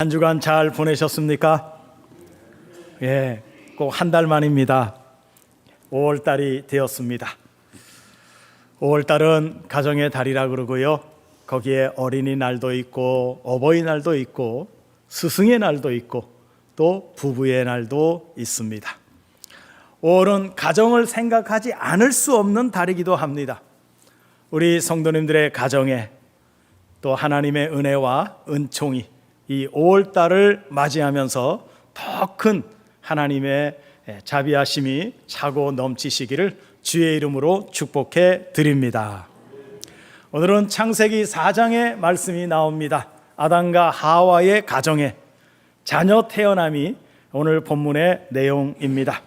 한 주간 잘 보내셨습니까? 예, 꼭 한 달 만입니다. 5월달이 되었습니다. 5월달은 가정의 달이라 그러고요. 거기에 어린이날도 있고 어버이날도 있고 스승의 날도 있고 또 부부의 날도 있습니다. 5월은 가정을 생각하지 않을 수 없는 달이기도 합니다. 우리 성도님들의 가정에 또 하나님의 은혜와 은총이 이 5월달을 맞이하면서 더 큰 하나님의 자비하심이 차고 넘치시기를 주의 이름으로 축복해 드립니다. 오늘은 창세기 4장의 말씀이 나옵니다. 아담과 하와의 가정에 자녀 태어남이 오늘 본문의 내용입니다.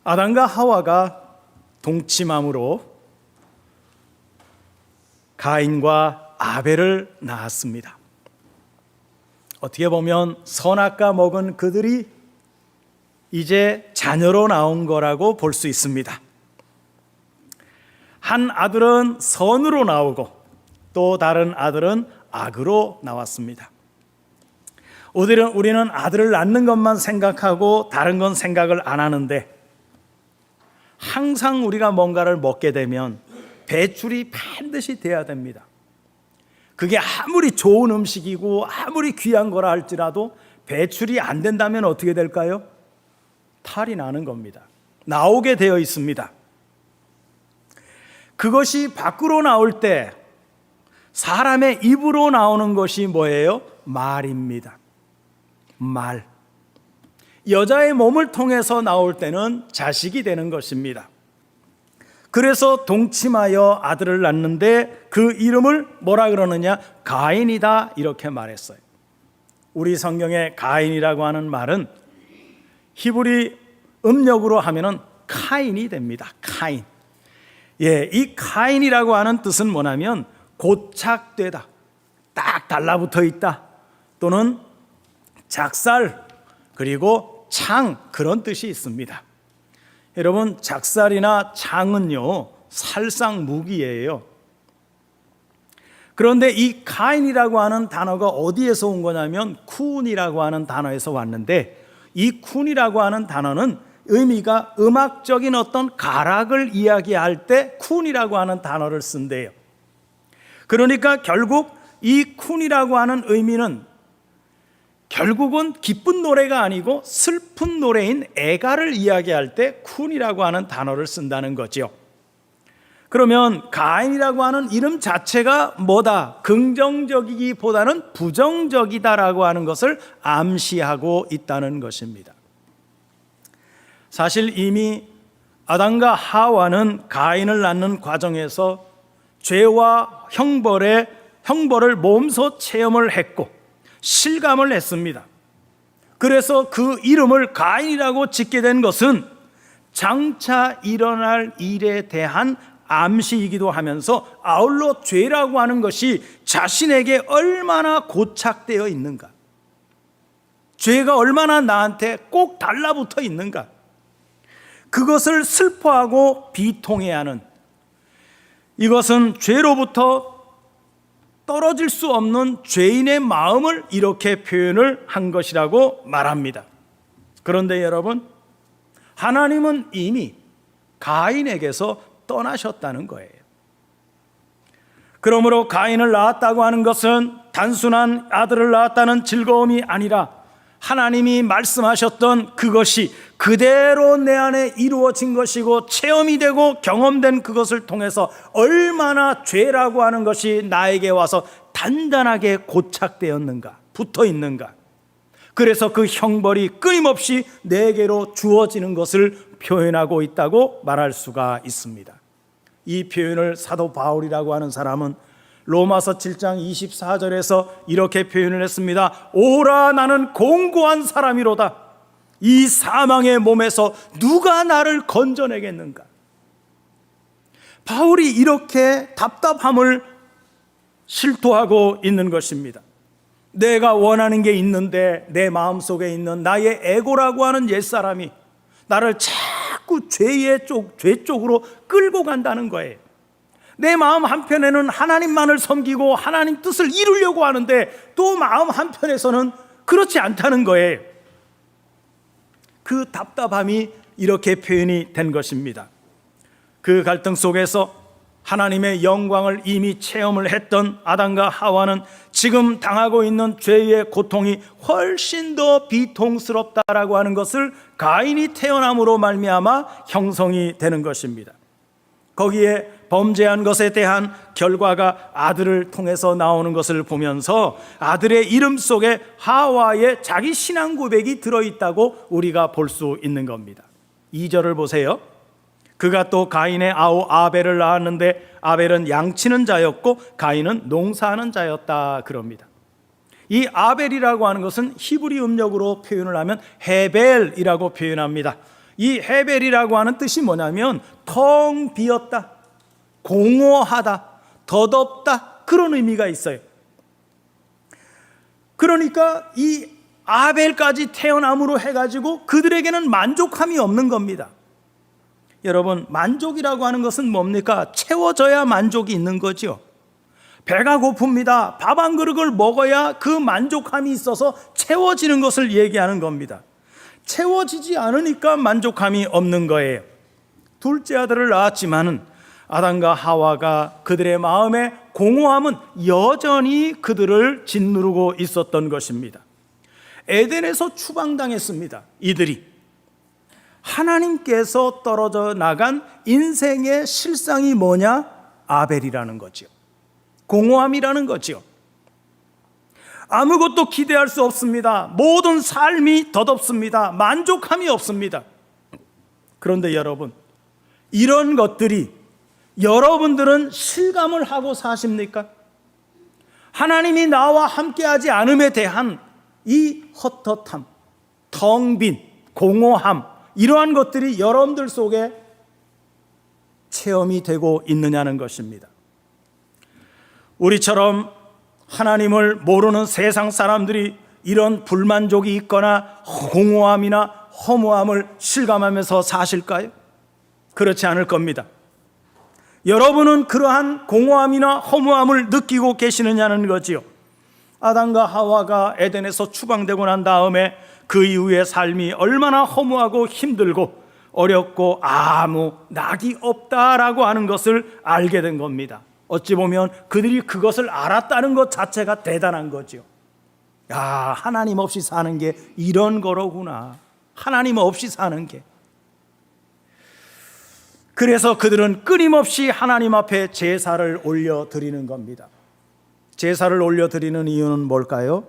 아담과 하와가 동침함으로 가인과 아벨을 낳았습니다. 어떻게 보면 선악과 먹은 그들이 이제 자녀로 나온 거라고 볼 수 있습니다. 한 아들은 선으로 나오고 또 다른 아들은 악으로 나왔습니다. 우리는 아들을 낳는 것만 생각하고 다른 건 생각을 안 하는데 항상 우리가 뭔가를 먹게 되면 배출이 반드시 돼야 됩니다. 그게 아무리 좋은 음식이고 아무리 귀한 거라 할지라도 배출이 안 된다면 어떻게 될까요? 탈이 나는 겁니다. 나오게 되어 있습니다. 그것이 밖으로 나올 때 사람의 입으로 나오는 것이 뭐예요? 말입니다. 말. 여자의 몸을 통해서 나올 때는 자식이 되는 것입니다. 그래서 동침하여 아들을 낳는데 그 이름을 뭐라 그러느냐? 가인이다 이렇게 말했어요. 우리 성경에 가인이라고 하는 말은 히브리 음력으로 하면은 카인이 됩니다. 카인. 예, 이 카인이라고 하는 뜻은 뭐냐면 고착되다, 딱 달라붙어 있다, 또는 작살, 그리고 창, 그런 뜻이 있습니다. 여러분, 작살이나 창은요 살상 무기예요. 그런데 이 가인이라고 하는 단어가 어디에서 온 거냐면 쿤이라고 하는 단어에서 왔는데, 이 쿤이라고 하는 단어는 의미가 음악적인 어떤 가락을 이야기할 때 쿤이라고 하는 단어를 쓴대요. 그러니까 결국 이 쿤이라고 하는 의미는 결국은 기쁜 노래가 아니고 슬픈 노래인 애가를 이야기할 때 쿤이라고 하는 단어를 쓴다는 거죠. 그러면 가인이라고 하는 이름 자체가 뭐다? 긍정적이기보다는 부정적이다라고 하는 것을 암시하고 있다는 것입니다. 사실 이미 아담과 하와는 가인을 낳는 과정에서 죄와 형벌을 몸소 체험을 했고 실감을 했습니다. 그래서 그 이름을 가인이라고 짓게 된 것은 장차 일어날 일에 대한 암시이기도 하면서 아울러 죄라고 하는 것이 자신에게 얼마나 고착되어 있는가, 죄가 얼마나 나한테 꼭 달라붙어 있는가, 그것을 슬퍼하고 비통해야 하는, 이것은 죄로부터 떨어질 수 없는 죄인의 마음을 이렇게 표현을 한 것이라고 말합니다. 그런데 여러분, 하나님은 이미 가인에게서 떠나셨다는 거예요. 그러므로 가인을 낳았다고 하는 것은 단순한 아들을 낳았다는 즐거움이 아니라 하나님이 말씀하셨던 그것이 그대로 내 안에 이루어진 것이고 체험이 되고 경험된 그것을 통해서 얼마나 죄라고 하는 것이 나에게 와서 단단하게 고착되었는가, 붙어 있는가, 그래서 그 형벌이 끊임없이 내게로 주어지는 것을 표현하고 있다고 말할 수가 있습니다. 이 표현을 사도 바울이라고 하는 사람은 로마서 7장 24절에서 이렇게 표현을 했습니다. 오라, 나는 공고한 사람이로다. 이 사망의 몸에서 누가 나를 건져내겠는가? 바울이 이렇게 답답함을 실토하고 있는 것입니다. 내가 원하는 게 있는데 내 마음속에 있는 나의 에고라고 하는 옛사람이 나를 자꾸 죄 쪽으로 끌고 간다는 거예요. 내 마음 한편에는 하나님만을 섬기고 하나님 뜻을 이루려고 하는데 또 마음 한편에서는 그렇지 않다는 거예요. 그 답답함이 이렇게 표현이 된 것입니다. 그 갈등 속에서 하나님의 영광을 이미 체험을 했던 아담과 하와는 지금 당하고 있는 죄의 고통이 훨씬 더 비통스럽다라고 하는 것을 가인이 태어남으로 말미암아 형성이 되는 것입니다. 거기에 범죄한 것에 대한 결과가 아들을 통해서 나오는 것을 보면서 아들의 이름 속에 하와의 자기 신앙 고백이 들어있다고 우리가 볼 수 있는 겁니다. 2절을 보세요. 그가 또 가인의 아우 아벨을 낳았는데 아벨은 양치는 자였고 가인은 농사하는 자였다 그럽니다. 이 아벨이라고 하는 것은 히브리 음력으로 표현을 하면 헤벨이라고 표현합니다. 이 헤벨이라고 하는 뜻이 뭐냐면 텅 비었다, 공허하다, 덧없다, 그런 의미가 있어요. 그러니까 이 아벨까지 태어남으로 해가지고 그들에게는 만족함이 없는 겁니다. 여러분, 만족이라고 하는 것은 뭡니까? 채워져야 만족이 있는 거죠. 배가 고픕니다. 밥 한 그릇을 먹어야 그 만족함이 있어서 채워지는 것을 얘기하는 겁니다. 채워지지 않으니까 만족함이 없는 거예요. 둘째 아들을 낳았지만은 아담과 하와가 그들의 마음의 공허함은 여전히 그들을 짓누르고 있었던 것입니다. 에덴에서 추방당했습니다. 이들이 하나님께서 떨어져 나간 인생의 실상이 뭐냐? 아벨이라는 거죠. 공허함이라는 거죠. 아무것도 기대할 수 없습니다. 모든 삶이 덧없습니다. 만족함이 없습니다. 그런데 여러분, 이런 것들이 여러분들은 실감을 하고 사십니까? 하나님이 나와 함께하지 않음에 대한 이 헛헛함, 텅 빈 공허함, 이러한 것들이 여러분들 속에 체험이 되고 있느냐는 것입니다. 우리처럼 하나님을 모르는 세상 사람들이 이런 불만족이 있거나 공허함이나 허무함을 실감하면서 사실까요? 그렇지 않을 겁니다. 여러분은 그러한 공허함이나 허무함을 느끼고 계시느냐는 거지요. 아담과 하와가 에덴에서 추방되고 난 다음에 그 이후의 삶이 얼마나 허무하고 힘들고 어렵고 아무 낙이 없다라고 하는 것을 알게 된 겁니다. 어찌 보면 그들이 그것을 알았다는 것 자체가 대단한 거죠. 야, 하나님 없이 사는 게 이런 거로구나. 하나님 없이 사는 게. 그래서 그들은 끊임없이 하나님 앞에 제사를 올려드리는 겁니다. 제사를 올려드리는 이유는 뭘까요?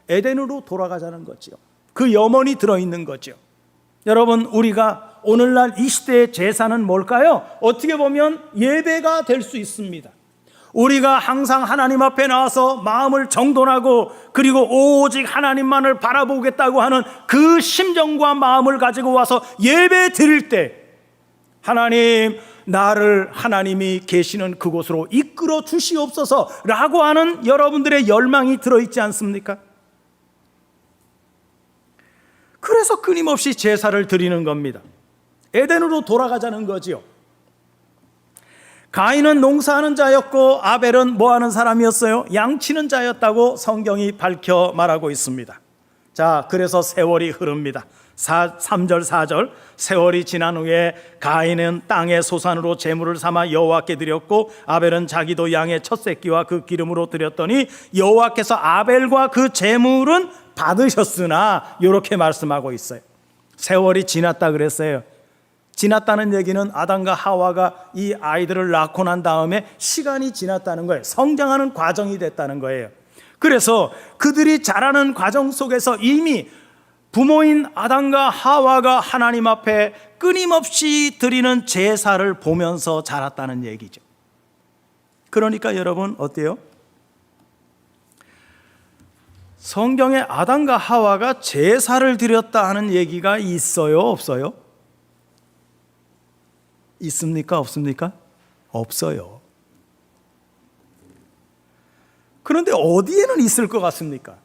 에덴으로 돌아가자는 거죠. 그 염원이 들어있는 거죠. 여러분, 우리가 오늘날 이 시대의 제사는 뭘까요? 어떻게 보면 예배가 될 수 있습니다. 우리가 항상 하나님 앞에 나와서 마음을 정돈하고 그리고 오직 하나님만을 바라보겠다고 하는 그 심정과 마음을 가지고 와서 예배 드릴 때 하나님, 나를 하나님이 계시는 그곳으로 이끌어 주시옵소서 라고 하는 여러분들의 열망이 들어있지 않습니까? 그래서 끊임없이 제사를 드리는 겁니다. 에덴으로 돌아가자는 거지요. 가인은 농사하는 자였고 아벨은 뭐하는 사람이었어요? 양치는 자였다고 성경이 밝혀 말하고 있습니다. 자, 그래서 세월이 흐릅니다. 3절 4절 세월이 지난 후에 가인은 땅의 소산으로 제물을 삼아 여호와께 드렸고 아벨은 자기도 양의 첫 새끼와 그 기름으로 드렸더니 여호와께서 아벨과 그 제물은 받으셨으나 이렇게 말씀하고 있어요. 세월이 지났다 그랬어요. 지났다는 얘기는 아담과 하와가 이 아이들을 낳고 난 다음에 시간이 지났다는 거예요. 성장하는 과정이 됐다는 거예요. 그래서 그들이 자라는 과정 속에서 이미 부모인 아담과 하와가 하나님 앞에 끊임없이 드리는 제사를 보면서 자랐다는 얘기죠. 그러니까 여러분 어때요? 성경에 아담과 하와가 제사를 드렸다 하는 얘기가 있어요, 없어요? 있습니까, 없습니까? 없어요. 그런데 어디에는 있을 것 같습니까?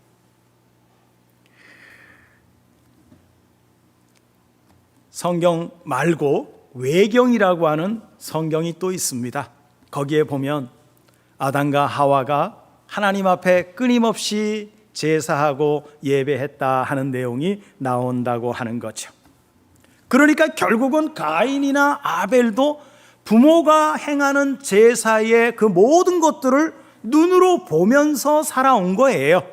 성경 말고 외경이라고 하는 성경이 또 있습니다. 거기에 보면 아담과 하와가 하나님 앞에 끊임없이 제사하고 예배했다 하는 내용이 나온다고 하는 거죠. 그러니까 결국은 가인이나 아벨도 부모가 행하는 제사의 그 모든 것들을 눈으로 보면서 살아온 거예요.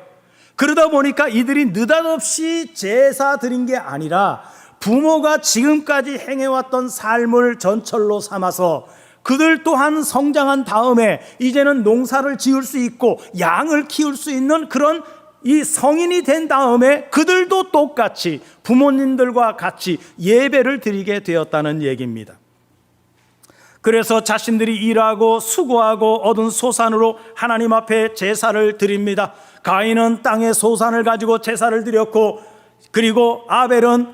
그러다 보니까 이들이 느닷없이 제사 드린 게 아니라 부모가 지금까지 행해왔던 삶을 전철로 삼아서 그들 또한 성장한 다음에 이제는 농사를 지을 수 있고 양을 키울 수 있는 그런 이 성인이 된 다음에 그들도 똑같이 부모님들과 같이 예배를 드리게 되었다는 얘기입니다. 그래서 자신들이 일하고 수고하고 얻은 소산으로 하나님 앞에 제사를 드립니다. 가인은 땅의 소산을 가지고 제사를 드렸고, 그리고 아벨은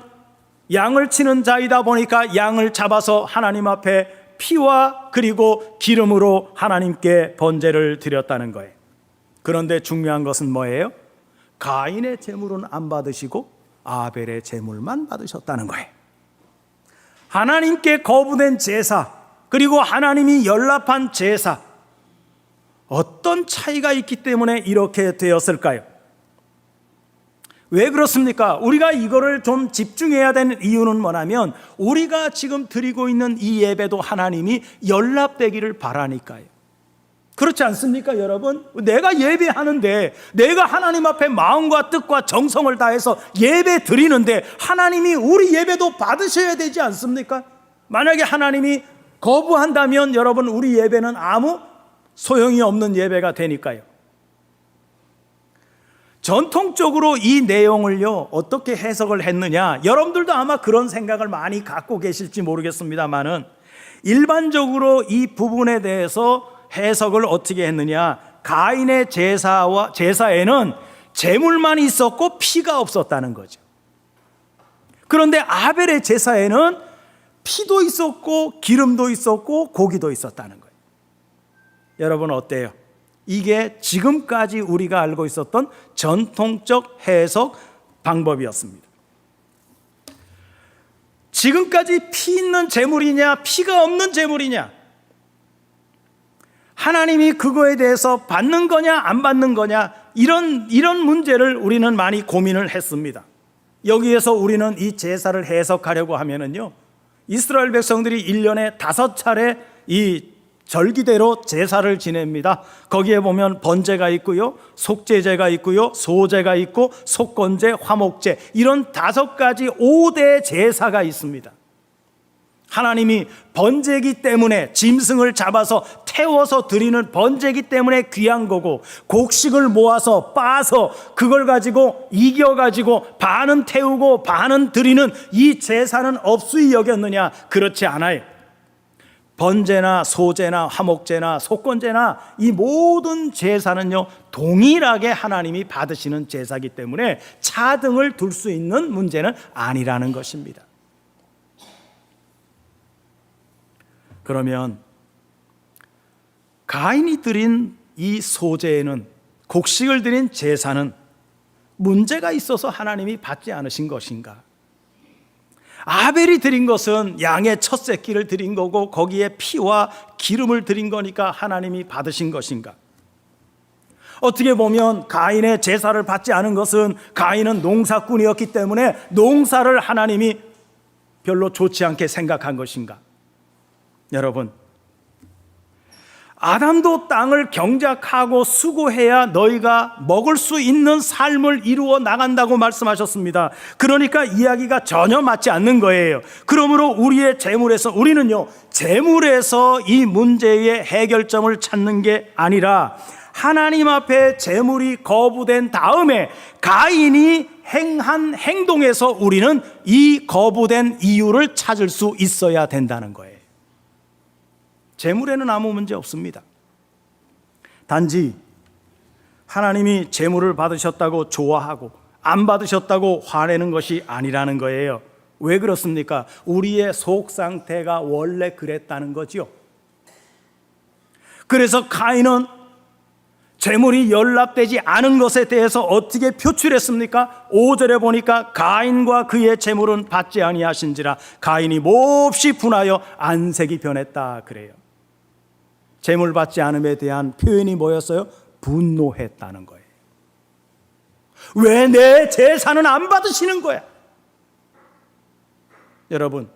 양을 치는 자이다 보니까 양을 잡아서 하나님 앞에 피와 그리고 기름으로 하나님께 번제를 드렸다는 거예요. 그런데 중요한 것은 뭐예요? 가인의 제물은 안 받으시고 아벨의 제물만 받으셨다는 거예요. 하나님께 거부된 제사, 그리고 하나님이 연락한 제사, 어떤 차이가 있기 때문에 이렇게 되었을까요? 왜 그렇습니까? 우리가 이거를 좀 집중해야 되는 이유는 뭐냐면, 우리가 지금 드리고 있는 이 예배도 하나님이 연락되기를 바라니까요. 그렇지 않습니까, 여러분? 내가 예배하는데, 내가 하나님 앞에 마음과 뜻과 정성을 다해서 예배 드리는데 하나님이 우리 예배도 받으셔야 되지 않습니까? 만약에 하나님이 거부한다면 여러분, 우리 예배는 아무 소용이 없는 예배가 되니까요. 전통적으로 이 내용을요, 어떻게 해석을 했느냐, 여러분들도 아마 그런 생각을 많이 갖고 계실지 모르겠습니다만은, 일반적으로 이 부분에 대해서 해석을 어떻게 했느냐, 가인의 제사에는 제물만 있었고 피가 없었다는 거죠. 그런데 아벨의 제사에는 피도 있었고 기름도 있었고 고기도 있었다는 거예요. 여러분 어때요? 이게 지금까지 우리가 알고 있었던 전통적 해석 방법이었습니다. 지금까지 피 있는 제물이냐 피가 없는 제물이냐, 하나님이 그거에 대해서 받는 거냐 안 받는 거냐, 이런 문제를 우리는 많이 고민을 했습니다. 여기에서 우리는 이 제사를 해석하려고 하면은요, 이스라엘 백성들이 1년에 5차례 이 절기대로 제사를 지냅니다. 거기에 보면 번제가 있고요, 속죄제가 있고요, 소제가 있고 속건제, 화목제, 이런 5가지 5대 제사가 있습니다. 하나님이 번제기 때문에, 짐승을 잡아서 태워서 드리는 번제기 때문에 귀한 거고, 곡식을 모아서 빻아서 그걸 가지고 이겨가지고 반은 태우고 반은 드리는 이 제사는 업수히 여겼느냐? 그렇지 않아요. 번제나 소제나 화목제나 속건제나 이 모든 제사는요, 동일하게 하나님이 받으시는 제사이기 때문에 차등을 둘 수 있는 문제는 아니라는 것입니다. 그러면 가인이 드린 이 소제에는, 곡식을 드린 제사는 문제가 있어서 하나님이 받지 않으신 것인가? 아벨이 드린 것은 양의 첫 새끼를 드린 거고 거기에 피와 기름을 드린 거니까 하나님이 받으신 것인가? 어떻게 보면 가인의 제사를 받지 않은 것은 가인은 농사꾼이었기 때문에 농사를 하나님이 별로 좋지 않게 생각한 것인가? 여러분, 아담도 땅을 경작하고 수고해야 너희가 먹을 수 있는 삶을 이루어 나간다고 말씀하셨습니다. 그러니까 이야기가 전혀 맞지 않는 거예요. 그러므로 우리의 재물에서, 우리는요, 재물에서 이 문제의 해결점을 찾는 게 아니라 하나님 앞에 재물이 거부된 다음에 가인이 행한 행동에서 우리는 이 거부된 이유를 찾을 수 있어야 된다는 거예요. 재물에는 아무 문제 없습니다. 단지 하나님이 재물을 받으셨다고 좋아하고 안 받으셨다고 화내는 것이 아니라는 거예요. 왜 그렇습니까? 우리의 속 상태가 원래 그랬다는 거죠. 그래서 가인은 재물이 연락되지 않은 것에 대해서 어떻게 표출했습니까? 5절에 보니까 가인과 그의 재물은 받지 아니하신지라 가인이 몹시 분하여 안색이 변했다 그래요. 제물 받지 않음에 대한 표현이 뭐였어요? 분노했다는 거예요. 왜 내 제사는 안 받으시는 거야? 여러분,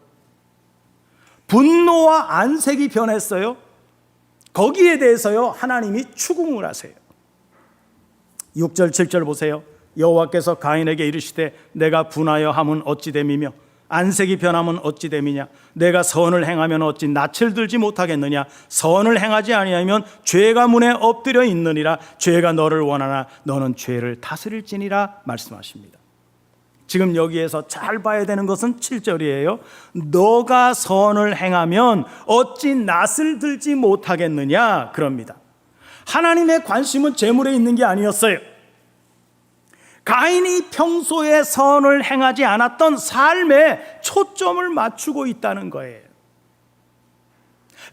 분노와 안색이 변했어요. 거기에 대해서요 하나님이 추궁을 하세요. 6절 7절 보세요. 여호와께서 가인에게 이르시되 내가 분하여 함은 어찌 됨이며 안색이 변함은 어찌 됨이냐. 내가 선을 행하면 어찌 낯을 들지 못하겠느냐. 선을 행하지 아니하면 죄가 문에 엎드려 있느니라. 죄가 너를 원하나 너는 죄를 다스릴지니라 말씀하십니다. 지금 여기에서 잘 봐야 되는 것은 7절이에요. 너가 선을 행하면 어찌 낯을 들지 못하겠느냐 그럽니다. 하나님의 관심은 재물에 있는 게 아니었어요. 가인이 평소에 선을 행하지 않았던 삶에 초점을 맞추고 있다는 거예요.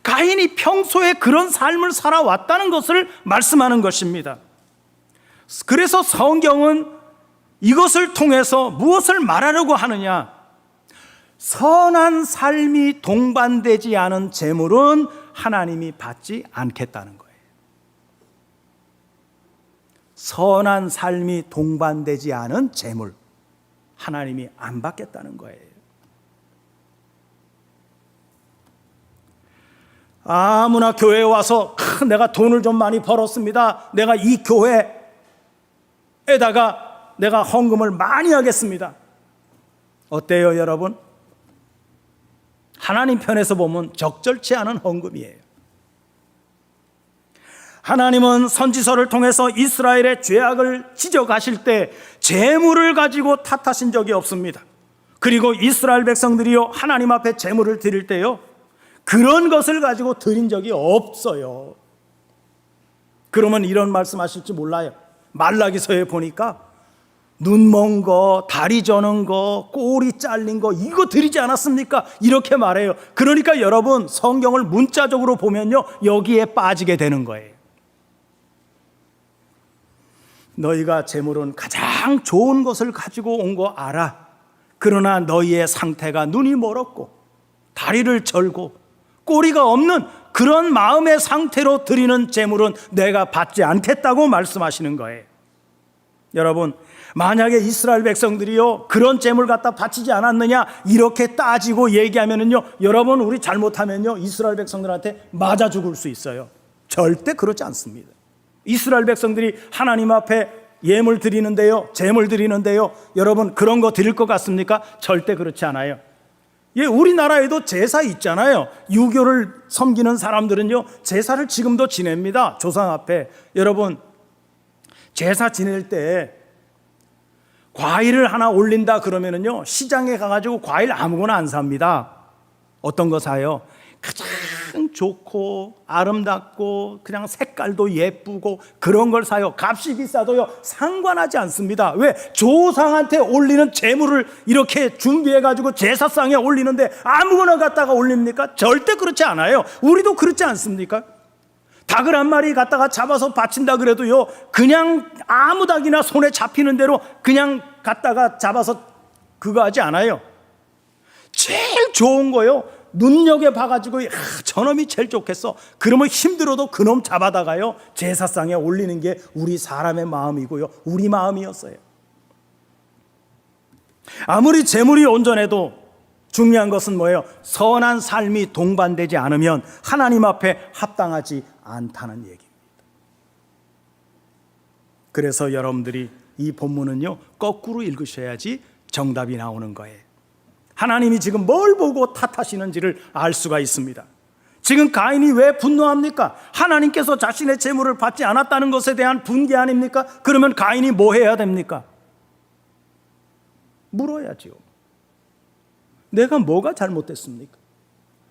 가인이 평소에 그런 삶을 살아왔다는 것을 말씀하는 것입니다. 그래서 성경은 이것을 통해서 무엇을 말하려고 하느냐? 선한 삶이 동반되지 않은 재물은 하나님이 받지 않겠다는 거예요. 선한 삶이 동반되지 않은 재물, 하나님이 안 받겠다는 거예요. 아무나 교회에 와서 내가 돈을 좀 많이 벌었습니다. 내가 이 교회에다가 내가 헌금을 많이 하겠습니다. 어때요, 여러분? 하나님 편에서 보면 적절치 않은 헌금이에요. 하나님은 선지서를 통해서 이스라엘의 죄악을 지적하실 때 재물을 가지고 탓하신 적이 없습니다. 그리고 이스라엘 백성들이요 하나님 앞에 재물을 드릴 때요 그런 것을 가지고 드린 적이 없어요. 그러면 이런 말씀하실지 몰라요. 말라기서에 보니까 눈 먼 거, 다리 저는 거, 꼬리 잘린 거 이거 드리지 않았습니까? 이렇게 말해요. 그러니까 여러분 성경을 문자적으로 보면요 여기에 빠지게 되는 거예요. 너희가 재물은 가장 좋은 것을 가지고 온 거 알아. 그러나 너희의 상태가 눈이 멀었고 다리를 절고 꼬리가 없는 그런 마음의 상태로 드리는 재물은 내가 받지 않겠다고 말씀하시는 거예요. 여러분, 만약에 이스라엘 백성들이요 그런 재물 갖다 바치지 않았느냐 이렇게 따지고 얘기하면은요 여러분 우리 잘못하면요 이스라엘 백성들한테 맞아 죽을 수 있어요. 절대 그렇지 않습니다. 이스라엘 백성들이 하나님 앞에 예물 드리는데요 재물 드리는데요 여러분 그런 거 드릴 것 같습니까? 절대 그렇지 않아요. 예, 우리나라에도 제사 있잖아요. 유교를 섬기는 사람들은요 제사를 지금도 지냅니다. 조상 앞에. 여러분 제사 지낼 때 과일을 하나 올린다 그러면은요 시장에 가가지고 과일 아무거나 안 삽니다. 어떤 거 사요? 가장 좋고 아름답고 그냥 색깔도 예쁘고 그런 걸 사요. 값이 비싸도요 상관하지 않습니다. 왜? 조상한테 올리는 재물을 이렇게 준비해가지고 제사상에 올리는데 아무거나 갖다가 올립니까? 절대 그렇지 않아요. 우리도 그렇지 않습니까? 닭을 한 마리 갖다가 잡아서 바친다 그래도요 그냥 아무 닭이나 손에 잡히는 대로 그냥 갖다가 잡아서 그거 하지 않아요. 제일 좋은 거요 눈여겨봐가지고 저놈이 제일 좋겠어 그러면 힘들어도 그놈 잡아다가요 제사상에 올리는 게 우리 사람의 마음이고요 우리 마음이었어요. 아무리 재물이 온전해도 중요한 것은 뭐예요? 선한 삶이 동반되지 않으면 하나님 앞에 합당하지 않다는 얘기입니다. 그래서 여러분들이 이 본문은요 거꾸로 읽으셔야지 정답이 나오는 거예요. 하나님이 지금 뭘 보고 탓하시는지를 알 수가 있습니다. 지금 가인이 왜 분노합니까? 하나님께서 자신의 재물을 받지 않았다는 것에 대한 분개 아닙니까? 그러면 가인이 뭐 해야 됩니까? 물어야지요. 내가 뭐가 잘못됐습니까?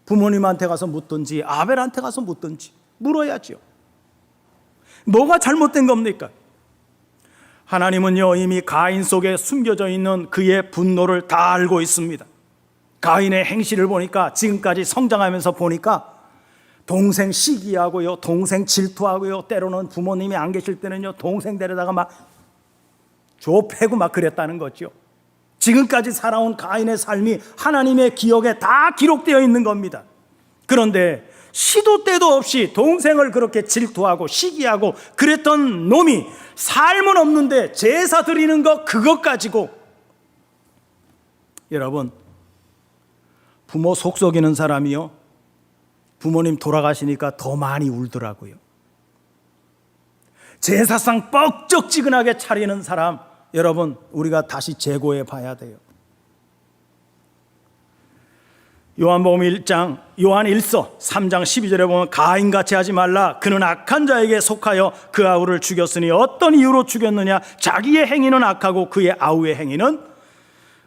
부모님한테 가서 묻든지 아벨한테 가서 묻든지 물어야지요. 뭐가 잘못된 겁니까? 하나님은요 이미 가인 속에 숨겨져 있는 그의 분노를 다 알고 있습니다. 가인의 행실을 보니까 지금까지 성장하면서 보니까 동생 시기하고요 동생 질투하고요 때로는 부모님이 안 계실 때는요 동생 데려다가 막 좁히고 막 그랬다는 거죠. 지금까지 살아온 가인의 삶이 하나님의 기억에 다 기록되어 있는 겁니다. 그런데 시도 때도 없이 동생을 그렇게 질투하고 시기하고 그랬던 놈이 삶은 없는데 제사 드리는 것 그것 가지고, 여러분, 부모 속썩이는 사람이요, 부모님 돌아가시니까 더 많이 울더라고요. 제사상 뻑적지근하게 차리는 사람, 여러분, 우리가 다시 재고해 봐야 돼요. 요한 1서 3장 12절에 보면 가인같이 하지 말라. 그는 악한 자에게 속하여 그 아우를 죽였으니 어떤 이유로 죽였느냐? 자기의 행위는 악하고 그의 아우의 행위는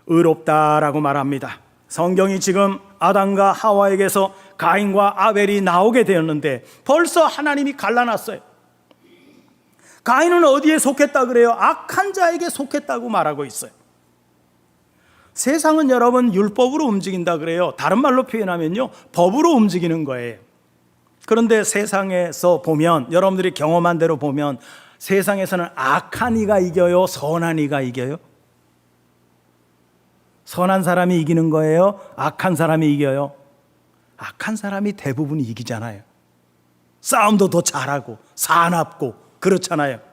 의롭다라고 말합니다. 성경이 지금 아담과 하와에게서 가인과 아벨이 나오게 되었는데 벌써 하나님이 갈라놨어요. 가인은 어디에 속했다 그래요? 악한 자에게 속했다고 말하고 있어요. 세상은 여러분 율법으로 움직인다 그래요. 다른 말로 표현하면요, 법으로 움직이는 거예요. 그런데 세상에서 보면, 여러분들이 경험한 대로 보면 세상에서는 악한 이가 이겨요, 선한 이가 이겨요? 선한 사람이 이기는 거예요? 악한 사람이 이겨요? 악한 사람이 대부분 이기잖아요. 싸움도 더 잘하고 사납고 그렇잖아요.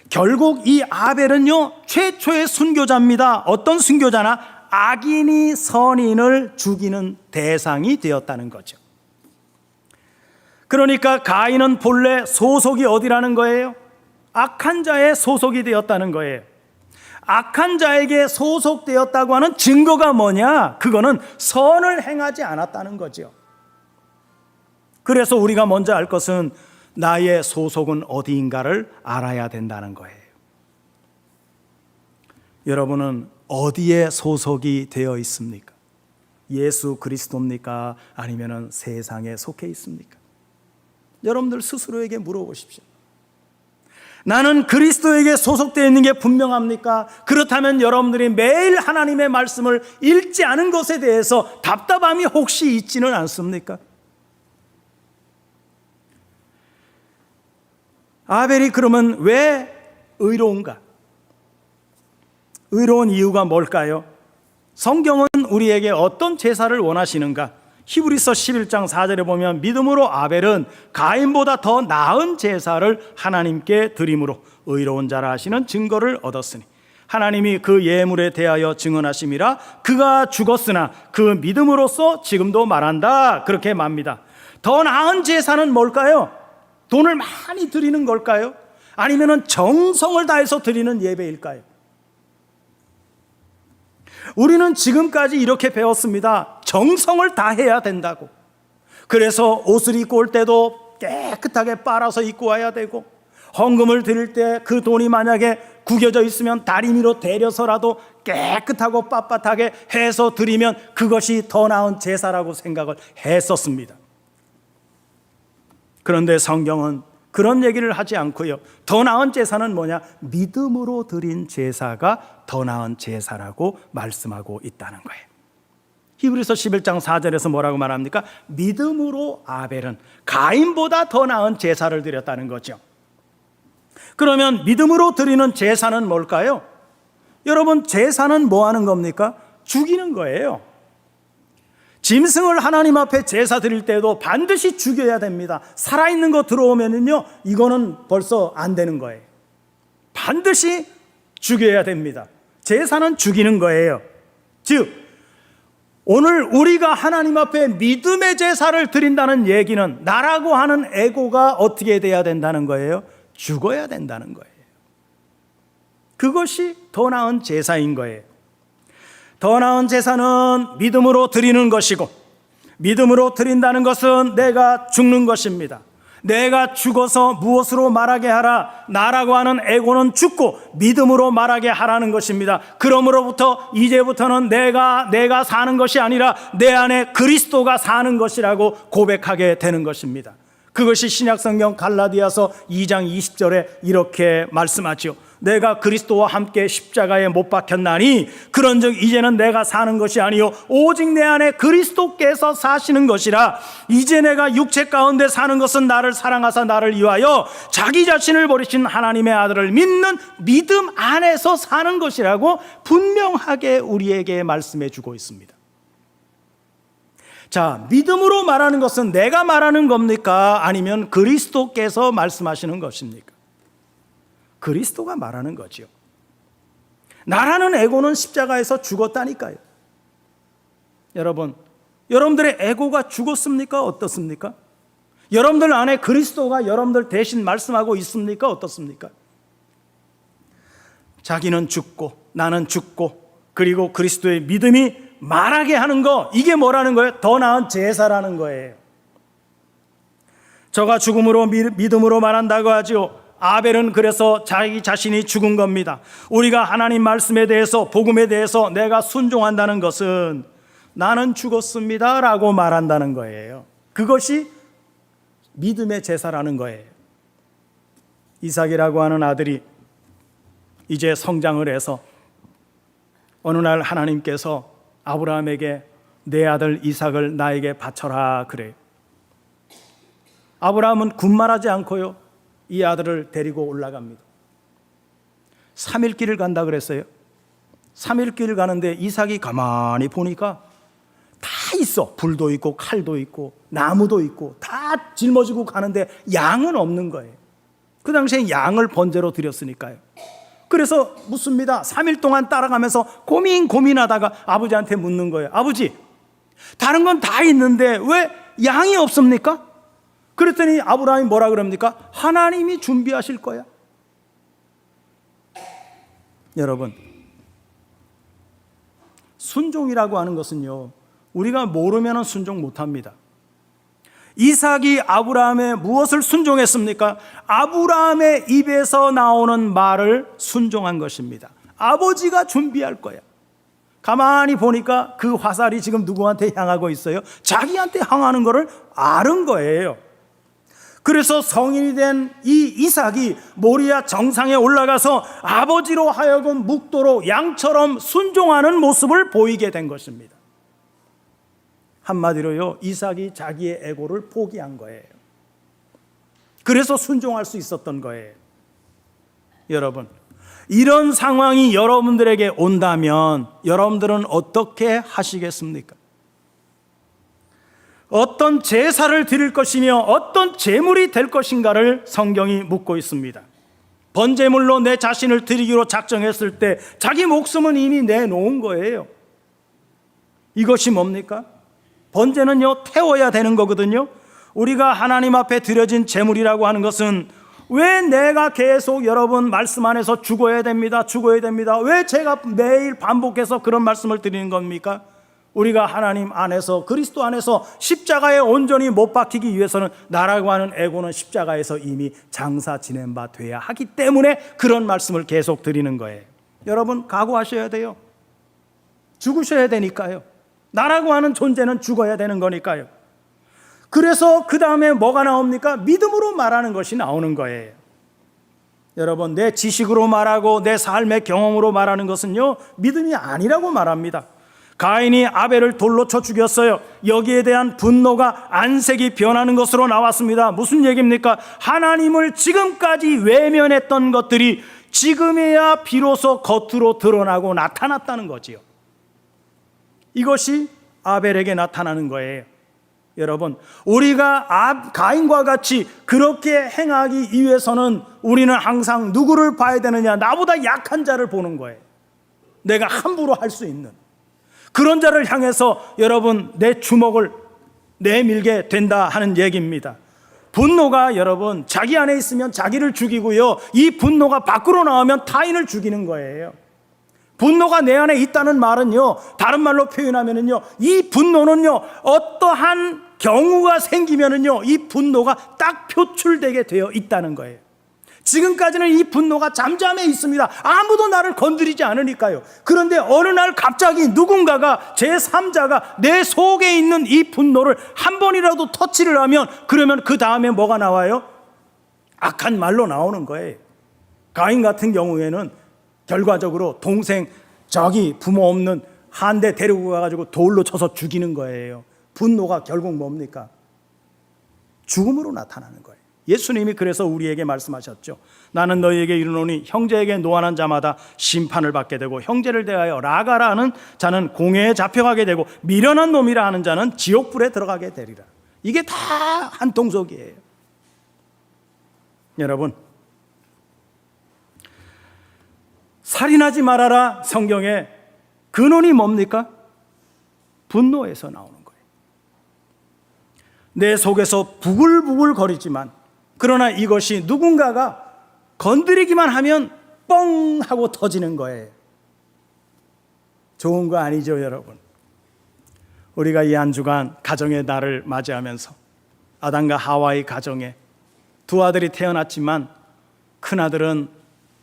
결국 이 아벨은요, 최초의 순교자입니다. 어떤 순교자나? 악인이 선인을 죽이는 대상이 되었다는 거죠. 그러니까 가인은 본래 소속이 어디라는 거예요? 악한 자의 소속이 되었다는 거예요. 악한 자에게 소속되었다고 하는 증거가 뭐냐? 그거는 선을 행하지 않았다는 거죠. 그래서 우리가 먼저 알 것은 나의 소속은 어디인가를 알아야 된다는 거예요. 여러분은 어디에 소속이 되어 있습니까? 예수 그리스도입니까? 아니면 세상에 속해 있습니까? 여러분들 스스로에게 물어보십시오. 나는 그리스도에게 소속되어 있는 게 분명합니까? 그렇다면 여러분들이 매일 하나님의 말씀을 읽지 않은 것에 대해서 답답함이 혹시 있지는 않습니까? 아벨이 그러면 왜 의로운가? 의로운 이유가 뭘까요? 성경은 우리에게 어떤 제사를 원하시는가? 히브리서 11장 4절에 보면 믿음으로 아벨은 가인보다 더 나은 제사를 하나님께 드림으로 의로운 자라 하시는 증거를 얻었으니 하나님이 그 예물에 대하여 증언하심이라. 그가 죽었으나 그 믿음으로써 지금도 말한다. 그렇게 맙니다. 더 나은 제사는 뭘까요? 돈을 많이 드리는 걸까요? 아니면 정성을 다해서 드리는 예배일까요? 우리는 지금까지 이렇게 배웠습니다. 정성을 다해야 된다고. 그래서 옷을 입고 올 때도 깨끗하게 빨아서 입고 와야 되고, 헌금을 드릴 때 그 돈이 만약에 구겨져 있으면 다리미로 데려서라도 깨끗하고 빳빳하게 해서 드리면 그것이 더 나은 제사라고 생각을 했었습니다. 그런데 성경은 그런 얘기를 하지 않고요, 더 나은 제사는 뭐냐? 믿음으로 드린 제사가 더 나은 제사라고 말씀하고 있다는 거예요. 히브리서 11장 4절에서 뭐라고 말합니까? 믿음으로 아벨은 가인보다 더 나은 제사를 드렸다는 거죠. 그러면 믿음으로 드리는 제사는 뭘까요? 여러분, 제사는 뭐 하는 겁니까? 죽이는 거예요. 짐승을 하나님 앞에 제사 드릴 때도 반드시 죽여야 됩니다. 살아있는 거 들어오면은요, 이거는 벌써 안 되는 거예요. 반드시 죽여야 됩니다. 제사는 죽이는 거예요. 즉, 오늘 우리가 하나님 앞에 믿음의 제사를 드린다는 얘기는 나라고 하는 에고가 어떻게 돼야 된다는 거예요? 죽어야 된다는 거예요. 그것이 더 나은 제사인 거예요. 더 나은 제사는 믿음으로 드리는 것이고, 믿음으로 드린다는 것은 내가 죽는 것입니다. 내가 죽어서 무엇으로 말하게 하라? 나라고 하는 에고는 죽고 믿음으로 말하게 하라는 것입니다. 그러므로부터 이제부터는 내가 사는 것이 아니라 내 안에 그리스도가 사는 것이라고 고백하게 되는 것입니다. 그것이 신약성경 갈라디아서 2장 20절에 이렇게 말씀하죠. 내가 그리스도와 함께 십자가에 못 박혔나니 그런즉 이제는 내가 사는 것이 아니요 오직 내 안에 그리스도께서 사시는 것이라. 이제 내가 육체 가운데 사는 것은 나를 사랑하사 나를 위하여 자기 자신을 버리신 하나님의 아들을 믿는 믿음 안에서 사는 것이라고 분명하게 우리에게 말씀해 주고 있습니다. 자, 믿음으로 말하는 것은 내가 말하는 겁니까? 아니면 그리스도께서 말씀하시는 것입니까? 그리스도가 말하는 거지요. 나라는 에고는 십자가에서 죽었다니까요. 여러분, 여러분들의 에고가 죽었습니까? 어떻습니까? 여러분들 안에 그리스도가 여러분들 대신 말씀하고 있습니까? 어떻습니까? 자기는 죽고 나는 죽고 그리고 그리스도의 믿음이 말하게 하는 거, 이게 뭐라는 거예요? 더 나은 제사라는 거예요. 저가 죽음으로 믿음으로 말한다고 하죠. 아벨은 그래서 자기 자신이 죽은 겁니다. 우리가 하나님 말씀에 대해서, 복음에 대해서 내가 순종한다는 것은 나는 죽었습니다 라고 말한다는 거예요. 그것이 믿음의 제사라는 거예요. 이삭이라고 하는 아들이 이제 성장을 해서 어느 날 하나님께서 아브라함에게 내 아들 이삭을 나에게 바쳐라 그래요. 아브라함은 군말하지 않고요, 이 아들을 데리고 올라갑니다. 3일 길을 간다 그랬어요. 3일 길을 가는데 이삭이 가만히 보니까 다 있어. 불도 있고 칼도 있고 나무도 있고 다 짊어지고 가는데 양은 없는 거예요. 그 당시에 양을 번제로 드렸으니까요. 그래서 묻습니다. 3일 동안 따라가면서 고민하다가 아버지한테 묻는 거예요. 아버지, 다른 건 다 있는데 왜 양이 없습니까? 그랬더니 아브라함이 뭐라 그럽니까? 하나님이 준비하실 거야. 여러분, 순종이라고 하는 것은요, 우리가 모르면 순종 못합니다. 이삭이 아브라함의 무엇을 순종했습니까? 아브라함의 입에서 나오는 말을 순종한 것입니다. 아버지가 준비할 거야. 가만히 보니까 그 화살이 지금 누구한테 향하고 있어요? 자기한테 향하는 것을 아는 거예요. 그래서 성인이 된 이 이삭이 모리아 정상에 올라가서 아버지로 하여금 묵도로 양처럼 순종하는 모습을 보이게 된 것입니다. 한마디로요, 이삭이 자기의 에고를 포기한 거예요. 그래서 순종할 수 있었던 거예요. 여러분, 이런 상황이 여러분들에게 온다면 여러분들은 어떻게 하시겠습니까? 어떤 제사를 드릴 것이며 어떤 제물이 될 것인가를 성경이 묻고 있습니다. 번제물로 내 자신을 드리기로 작정했을 때 자기 목숨은 이미 내놓은 거예요. 이것이 뭡니까? 번제는요, 태워야 되는 거거든요. 우리가 하나님 앞에 드려진 제물이라고 하는 것은 왜 내가 계속 여러분 말씀 안에서 죽어야 됩니다, 죽어야 됩니다, 왜 제가 매일 반복해서 그런 말씀을 드리는 겁니까? 우리가 하나님 안에서, 그리스도 안에서 십자가에 온전히 못 박히기 위해서는 나라고 하는 에고는 십자가에서 이미 장사 지낸 바 돼야 하기 때문에 그런 말씀을 계속 드리는 거예요. 여러분, 각오하셔야 돼요. 죽으셔야 되니까요. 나라고 하는 존재는 죽어야 되는 거니까요. 그래서 그 다음에 뭐가 나옵니까? 믿음으로 말하는 것이 나오는 거예요. 여러분, 내 지식으로 말하고 내 삶의 경험으로 말하는 것은요, 믿음이 아니라고 말합니다. 가인이 아벨을 돌로 쳐 죽였어요. 여기에 대한 분노가 안색이 변하는 것으로 나왔습니다. 무슨 얘기입니까? 하나님을 지금까지 외면했던 것들이 지금에야 비로소 겉으로 드러나고 나타났다는 거지요. 이것이 아벨에게 나타나는 거예요. 여러분, 우리가 가인과 같이 그렇게 행하기 위해서는 우리는 항상 누구를 봐야 되느냐? 나보다 약한 자를 보는 거예요. 내가 함부로 할 수 있는 그런 자를 향해서 여러분 내 주먹을 내밀게 된다 하는 얘기입니다. 분노가 여러분 자기 안에 있으면 자기를 죽이고요, 이 분노가 밖으로 나오면 타인을 죽이는 거예요. 분노가 내 안에 있다는 말은요, 다른 말로 표현하면은요, 이 분노는요, 어떠한 경우가 생기면은요, 이 분노가 딱 표출되게 되어 있다는 거예요. 지금까지는 이 분노가 잠잠해 있습니다. 아무도 나를 건드리지 않으니까요. 그런데 어느 날 갑자기 누군가가, 제3자가 내 속에 있는 이 분노를 한 번이라도 터치를 하면, 그러면 그 다음에 뭐가 나와요? 악한 말로 나오는 거예요. 가인 같은 경우에는 결과적으로 동생, 저기 부모 없는 한 대 데리고 가가지고 돌로 쳐서 죽이는 거예요. 분노가 결국 뭡니까? 죽음으로 나타나는 거예요. 예수님이 그래서 우리에게 말씀하셨죠. 나는 너희에게 이르노니 형제에게 노하는 자마다 심판을 받게 되고 형제를 대하여 라가라 하는 자는 공회에 잡혀가게 되고 미련한 놈이라 하는 자는 지옥불에 들어가게 되리라. 이게 다 한 통속이에요. 여러분, 살인하지 말아라 성경의 근원이 뭡니까? 분노에서 나오는 거예요. 내 속에서 부글부글 거리지만 그러나 이것이 누군가가 건드리기만 하면 뻥 하고 터지는 거예요. 좋은 거 아니죠, 여러분? 우리가 이 한 주간 가정의 날을 맞이하면서 아담과 하와의 가정에 두 아들이 태어났지만 큰아들은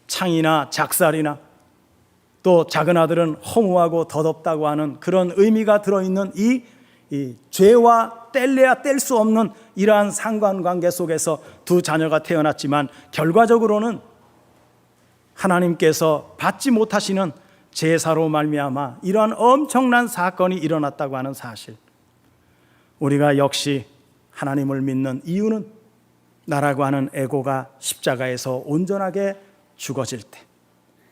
창이나 작살이나 또 작은 아들은 허무하고 더덥다고 하는 그런 의미가 들어있는 이 죄와 뗄래야 뗄 수 없는 이러한 상관관계 속에서 두 자녀가 태어났지만 결과적으로는 하나님께서 받지 못하시는 제사로 말미암아 이러한 엄청난 사건이 일어났다고 하는 사실, 우리가 역시 하나님을 믿는 이유는 나라고 하는 에고가 십자가에서 온전하게 죽어질 때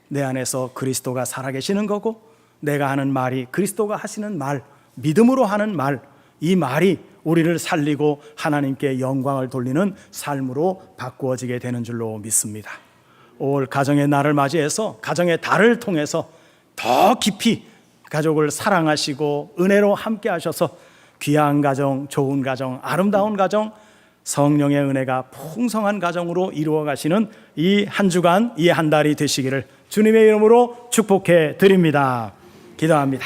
내 안에서 그리스도가 살아계시는 거고, 내가 하는 말이 그리스도가 하시는 말, 믿음으로 하는 말, 이 말이 우리를 살리고 하나님께 영광을 돌리는 삶으로 바꾸어지게 되는 줄로 믿습니다. 올 가정의 날을 맞이해서 가정의 달을 통해서 더 깊이 가족을 사랑하시고 은혜로 함께 하셔서 귀한 가정, 좋은 가정, 아름다운 가정, 성령의 은혜가 풍성한 가정으로 이루어 가시는 이 한 주간, 이 한 달이 되시기를 주님의 이름으로 축복해 드립니다. 기도합니다.